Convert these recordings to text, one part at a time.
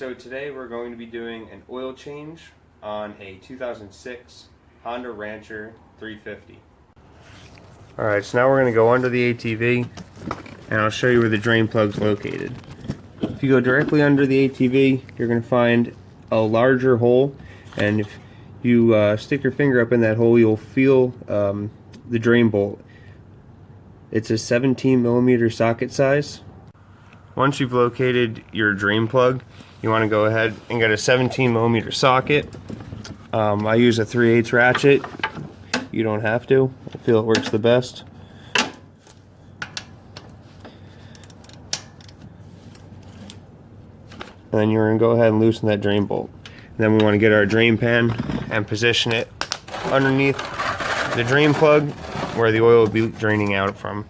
so today we're going to be doing an oil change on a 2006 Honda Rancher 350. Alright, so now we're going to go under the ATV and I'll show you where the drain plug's located. If you go directly under the ATV, you're going to find a larger hole, and if you stick your finger up in that hole, you'll feel the drain bolt. It's a 17mm socket size. Once you've located your drain plug, you want to go ahead and get a 17mm socket. I use a 3/8 ratchet. You don't have to. I feel it works the best. And then you're going to go ahead and loosen that drain bolt. And then we want to get our drain pan and position it underneath the drain plug where the oil will be draining out from.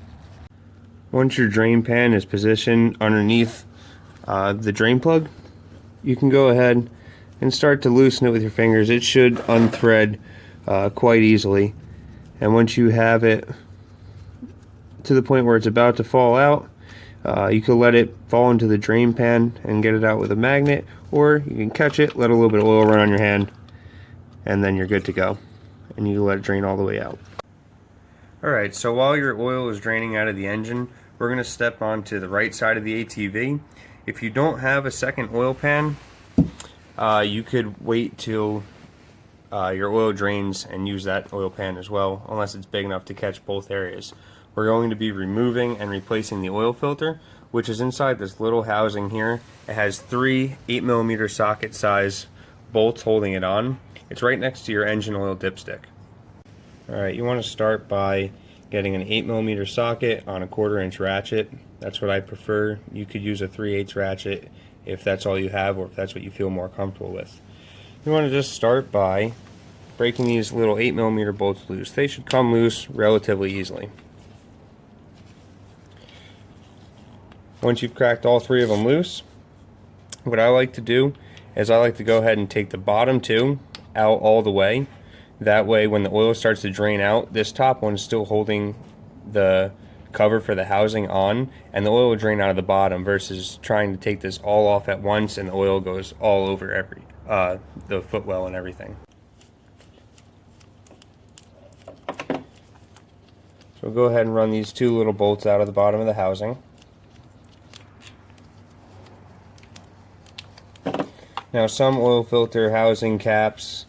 Once your drain pan is positioned underneath the drain plug, you can go ahead and start to loosen it with your fingers. It should unthread quite easily. And once you have it to the point where it's about to fall out, you can let it fall into the drain pan and get it out with a magnet, or you can catch it, let a little bit of oil run on your hand, and then you're good to go. And you can let it drain all the way out. Alright, so while your oil is draining out of the engine, we're going to step onto the right side of the ATV. If you don't have a second oil pan, you could wait till your oil drains and use that oil pan as well, unless it's big enough to catch both areas. We're going to be removing and replacing the oil filter, which is inside this little housing here. It has 3 8mm socket size bolts holding it on. It's right next to your engine oil dipstick. Alright, you want to start by getting an 8mm socket on a 1/4" ratchet. That's what I prefer. You could use a 3/8 ratchet if that's all you have, or if that's what you feel more comfortable with. You want to just start by breaking these little 8mm bolts loose. They should come loose relatively easily. Once you've cracked all 3 of them loose, what I like to do is I like to go ahead and take the bottom 2 out all the way. That way when the oil starts to drain out, this top one's still holding the cover for the housing on, and the oil will drain out of the bottom, versus trying to take this all off at once and the oil goes all over the footwell and everything. So we'll go ahead and run these 2 little bolts out of the bottom of the housing. Now some oil filter housing caps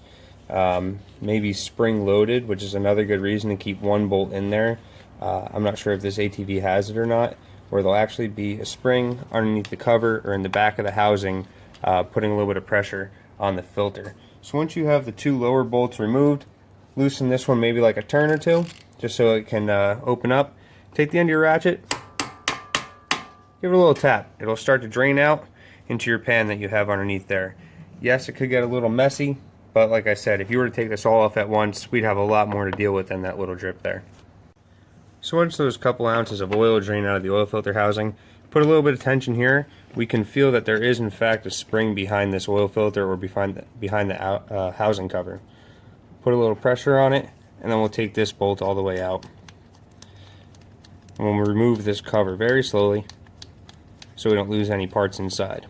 may be spring loaded, which is another good reason to keep 1 bolt in there. I'm not sure if this ATV has it or not, where there'll actually be a spring underneath the cover or in the back of the housing, putting a little bit of pressure on the filter. So once you have the 2 lower bolts removed, loosen this one maybe like a turn or 2, just so it can open up. Take the end of your ratchet, give it a little tap. It'll start to drain out into your pan that you have underneath there. Yes, it could get a little messy, but like I said, if you were to take this all off at once, we'd have a lot more to deal with than that little drip there. So once those couple ounces of oil drain out of the oil filter housing, put a little bit of tension here. We can feel that there is in fact a spring behind this oil filter, or behind the housing cover. Put a little pressure on it, and then we'll take this bolt all the way out. And we'll remove this cover very slowly so we don't lose any parts inside.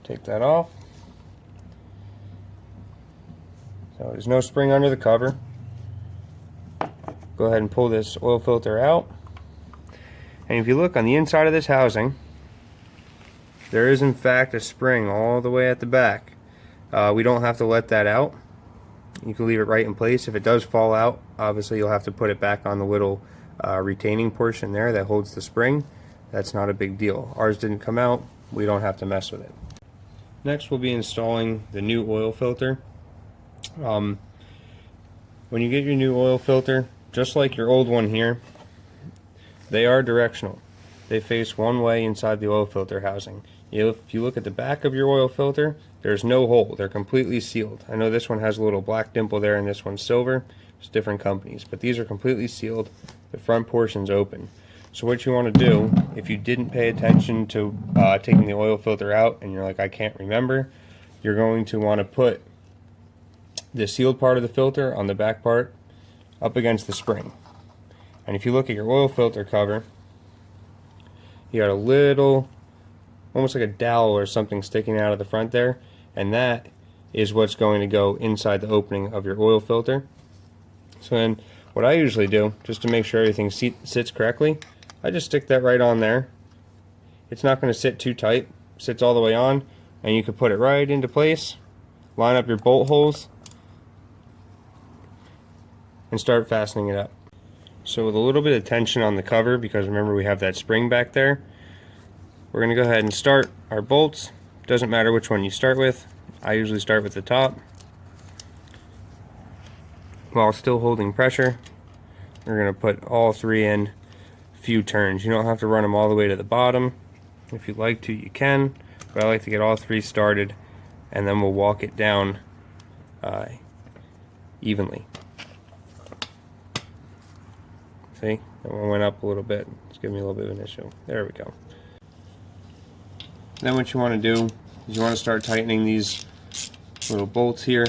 Take that off. So there's no spring under the cover. Go ahead and pull this oil filter out. And if you look on the inside of this housing, there is in fact a spring all the way at the back. We don't have to let that out. You can leave it right in place. If it does fall out, obviously you'll have to put it back on the little retaining portion there that holds the spring. That's not a big deal. Ours didn't come out. We don't have to mess with it. Next we'll be installing the new oil filter. When you get your new oil filter, just like your old one here, they are directional. They face one way inside the oil filter housing. If you look at the back of your oil filter, there's no hole. They're completely sealed. I know this one has a little black dimple there and this one's silver. It's different companies, but these are completely sealed. The front portion's open. So what you want to do, if you didn't pay attention to taking the oil filter out and you're like, I can't remember, you're going to want to put the sealed part of the filter on the back part up against the spring. And if you look at your oil filter cover, you got a little, almost like a dowel or something sticking out of the front there, and that is what's going to go inside the opening of your oil filter. So then what I usually do, just to make sure everything sits correctly, I just stick that right on there. It's not going to sit too tight, sits all the way on, and you can put it right into place, line up your bolt holes, and start fastening it up. So with a little bit of tension on the cover, because remember we have that spring back there, we're going to go ahead and start our bolts. Doesn't matter which one you start with. I usually start with the top. While still holding pressure, we're going to put all three in a few turns. You don't have to run them all the way to the bottom. If you'd like to, you can, but I like to get all three started, and then we'll walk it down evenly. See, that one went up a little bit. It's giving me a little bit of an issue. There we go. Then what you want to do is you want to start tightening these little bolts here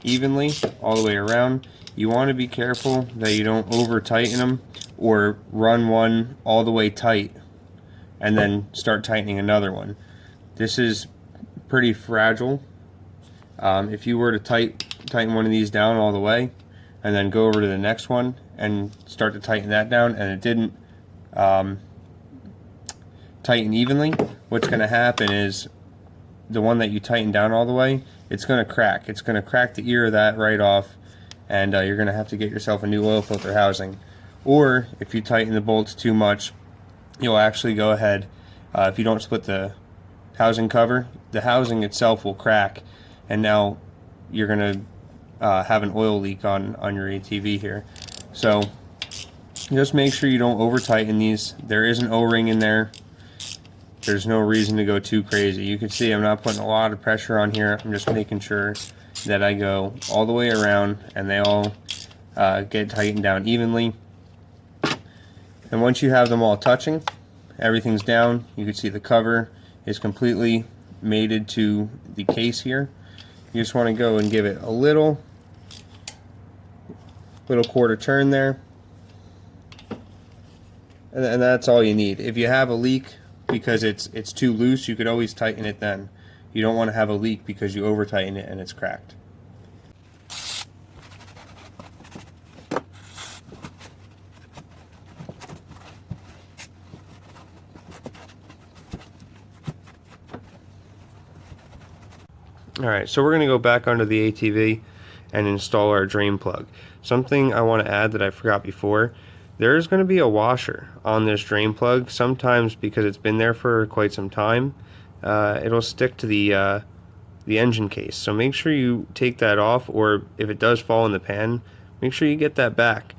evenly all the way around. You want to be careful that you don't over tighten them or run one all the way tight and then start tightening another one. This is pretty fragile. If you were to tighten one of these down all the way and then go over to the next one and start to tighten that down and it didn't tighten evenly, what's going to happen is the one that you tighten down all the way, it's going to crack. It's going to crack the ear of that right off, and you're going to have to get yourself a new oil filter housing. Or if you tighten the bolts too much, you'll actually go ahead, if you don't split the housing cover, the housing itself will crack, and now you're going to have an oil leak on your ATV here. So just make sure you don't over tighten these. There is an O-ring in there. There's no reason to go too crazy. You can see I'm not putting a lot of pressure on here. I'm just making sure that I go all the way around and they all get tightened down evenly. And once you have them all touching, everything's down. You can see the cover is completely mated to the case here. You just want to go and give it a little quarter turn there. And that's all you need. If you have a leak because it's too loose, you could always tighten it then. You don't want to have a leak because you over tighten it and it's cracked. Alright, so we're going to go back onto the ATV and install our drain plug. Something I want to add that I forgot before, there is going to be a washer on this drain plug. Sometimes because it's been there for quite some time, it'll stick to the engine case. So make sure you take that off, or if it does fall in the pan, make sure you get that back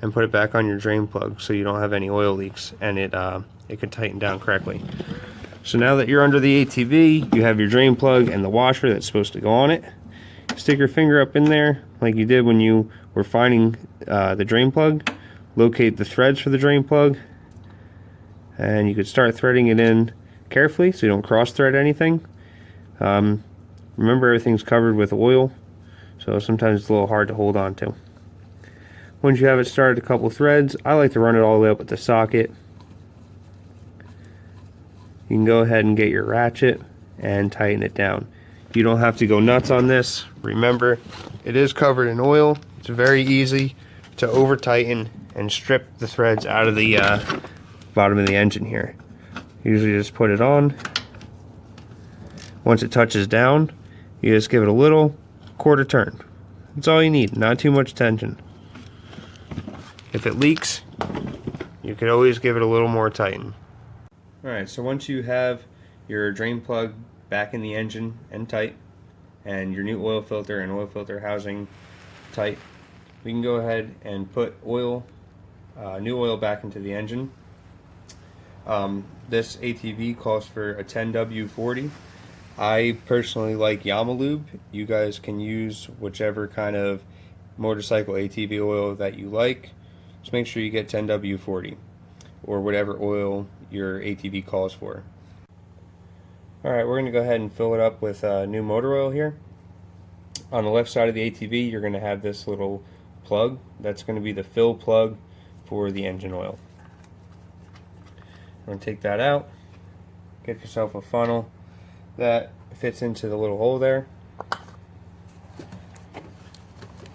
and put it back on your drain plug so you don't have any oil leaks and it can tighten down correctly. So now that you're under the ATV, you have your drain plug and the washer that's supposed to go on it. Stick your finger up in there like you did when you were finding the drain plug. Locate the threads for the drain plug, and you could start threading it in carefully so you don't cross thread anything. Remember, everything's covered with oil, so sometimes it's a little hard to hold on to. Once you have it started a couple threads, I like to run it all the way up with the socket. You can go ahead and get your ratchet and tighten it down. You don't have to go nuts on this. Remember, it is covered in oil. It's very easy to over tighten and strip the threads out of the bottom of the engine here. Usually just put it on. Once it touches down, you just give it a little quarter turn. That's all you need, not too much tension. If it leaks, you could always give it a little more tighten. Alright, so once you have your drain plug back in the engine and tight, and your new oil filter and oil filter housing tight, we can go ahead and put new oil back into the engine. This ATV calls for a 10W40. I personally like Yamalube. You guys can use whichever kind of motorcycle ATV oil that you like. Just make sure you get 10W40 or whatever oil your ATV calls for. Alright, we're going to go ahead and fill it up with new motor oil here. On the left side of the ATV, you're going to have this little plug. That's going to be the fill plug for the engine oil. We're going to take that out. Get yourself a funnel that fits into the little hole there.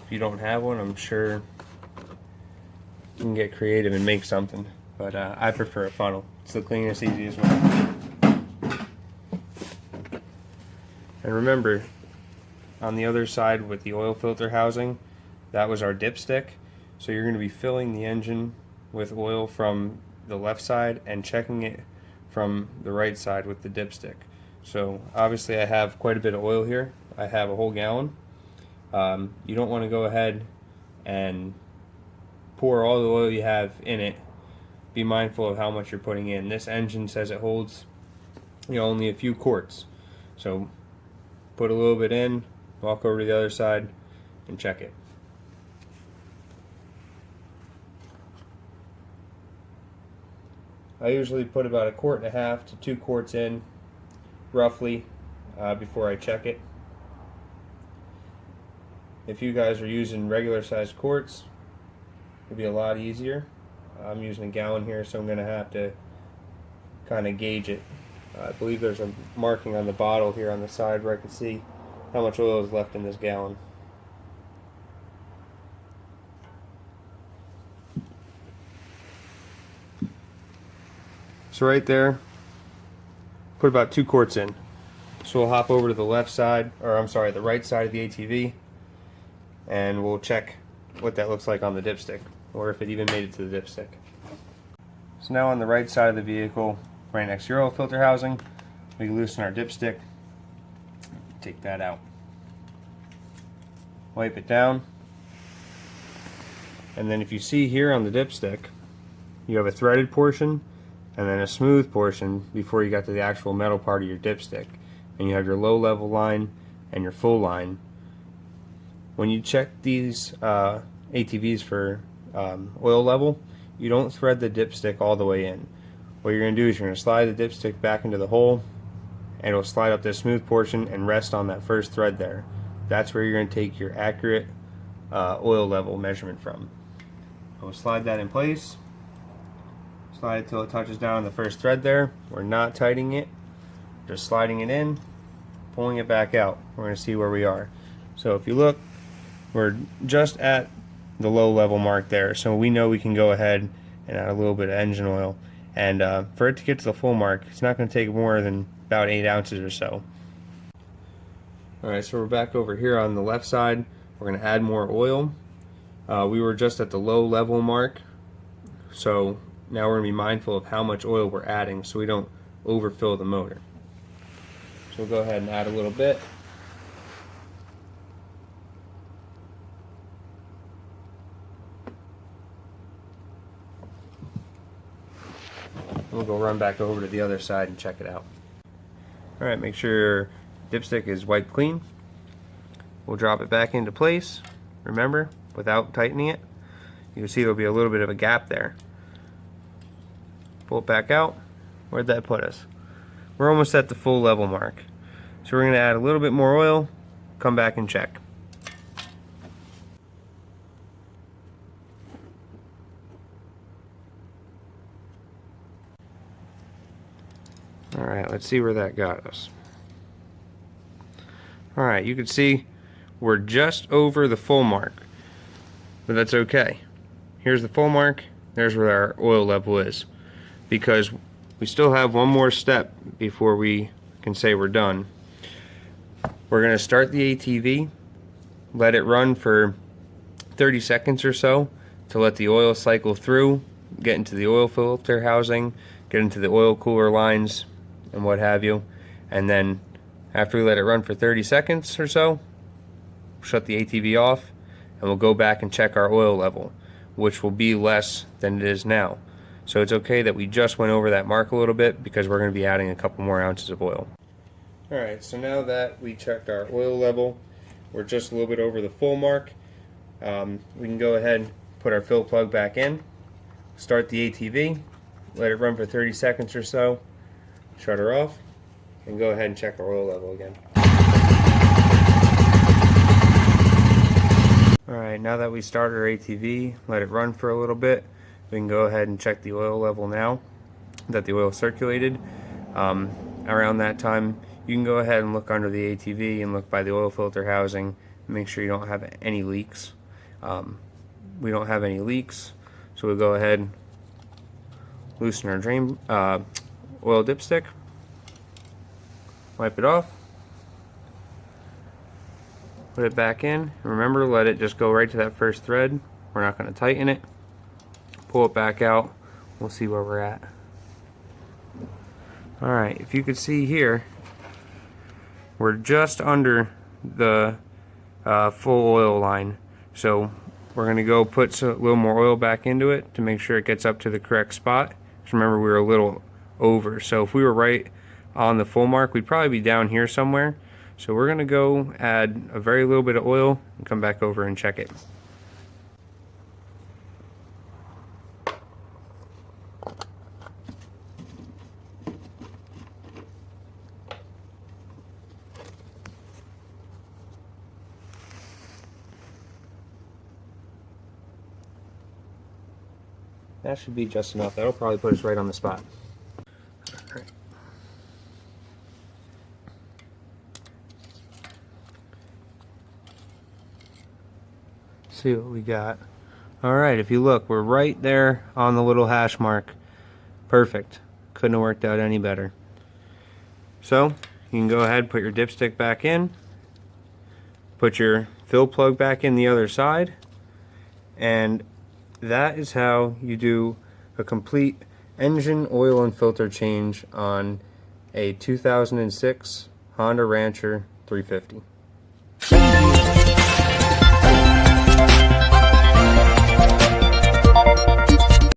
If you don't have one, I'm sure you can get creative and make something, but I prefer a funnel. It's the cleanest, easiest one. And remember, on the other side with the oil filter housing, that was our dipstick. So you're going to be filling the engine with oil from the left side and checking it from the right side with the dipstick. So obviously I have quite a bit of oil here. I have a whole gallon. You don't want to go ahead and pour all the oil you have in it. Be mindful of how much you're putting in. This engine says it holds, only a few quarts. So put a little bit in, walk over to the other side, and check it. I usually put about 1.5 quarts to 2 quarts in, roughly, before I check it. If you guys are using regular sized quarts, it'll be a lot easier. I'm using a gallon here, so I'm going to have to kind of gauge it. I believe there's a marking on the bottle here on the side where I can see how much oil is left in this gallon. So right there, put about 2 quarts in. So we'll hop over to the left side, or I'm sorry, the right side of the ATV, and we'll check what that looks like on the dipstick, or if it even made it to the dipstick. So now on the right side of the vehicle, right next to your oil filter housing, we can loosen our dipstick, take that out, wipe it down, and then if you see here on the dipstick, you have a threaded portion and then a smooth portion before you got to the actual metal part of your dipstick, and you have your low level line and your full line. When you check these ATVs for oil level, you don't thread the dipstick all the way in. What you're going to do is you're going to slide the dipstick back into the hole, and it'll slide up this smooth portion and rest on that first thread there. That's where you're going to take your accurate oil level measurement from. We'll slide that in place. Slide it till it touches down on the first thread there. We're not tightening it, just sliding it in, pulling it back out. We're going to see where we are. So if you look, we're just at the low level mark there, so we know we can go ahead and add a little bit of engine oil, and for it to get to the full mark, it's not going to take more than about 8 ounces or so. Alright, so we're back over here on the left side. We're going to add more oil. We were just at the low level mark, so now we're going to be mindful of how much oil we're adding so we don't overfill the motor. So we'll go ahead and add a little bit. We'll go run back over to the other side and check it out. Alright, make sure your dipstick is wiped clean. We'll drop it back into place, remember, without tightening it. You can see there'll be a little bit of a gap there. Pull it back out. Where'd that put us? We're almost at the full level mark. So we're going to add a little bit more oil, come back and check. Alright, let's see where that got us. Alright, you can see we're just over the full mark, but that's okay. Here's the full mark, there's where our oil level is, because we still have one more step before we can say we're done. We're going to start the ATV, let it run for 30 seconds or so to let the oil cycle through, get into the oil filter housing, get into the oil cooler lines and what have you, and then after we let it run for 30 seconds or so, shut the ATV off, and we'll go back and check our oil level, which will be less than it is now. So it's okay that we just went over that mark a little bit, because we're going to be adding a couple more ounces of oil. Alright, so now that we checked our oil level, we're just a little bit over the full mark. We can go ahead and put our fill plug back in, start the ATV, let it run for 30 seconds or so, shut her off, and go ahead and check our oil level again. Alright, now that we started our ATV, let it run for a little bit, we can go ahead and check the oil level now. that the oil circulated around that time, you can go ahead and look under the ATV and look by the oil filter housing and make sure you don't have any leaks. We don't have any leaks, so we'll go ahead and loosen our drain oil dipstick, wipe it off, put it back in. Remember, let it just go right to that first thread. We're not going to tighten it. Pull it back out. We'll see where we're at. Alright, if you could see here, we're just under the full oil line. So we're going to go put a little more oil back into it to make sure it gets up to the correct spot. Because remember, we were a little over. So if we were right on the full mark, we'd probably be down here somewhere. So we're going to go add a very little bit of oil and come back over and check it. That should be just enough. That'll probably put us right on the spot. All right. See what we got. Alright, if you look, we're right there on the little hash mark. Perfect. Couldn't have worked out any better. So, you can go ahead and put your dipstick back in. Put your fill plug back in the other side. And that is how you do a complete engine, oil, and filter change on a 2006 Honda Rancher 350.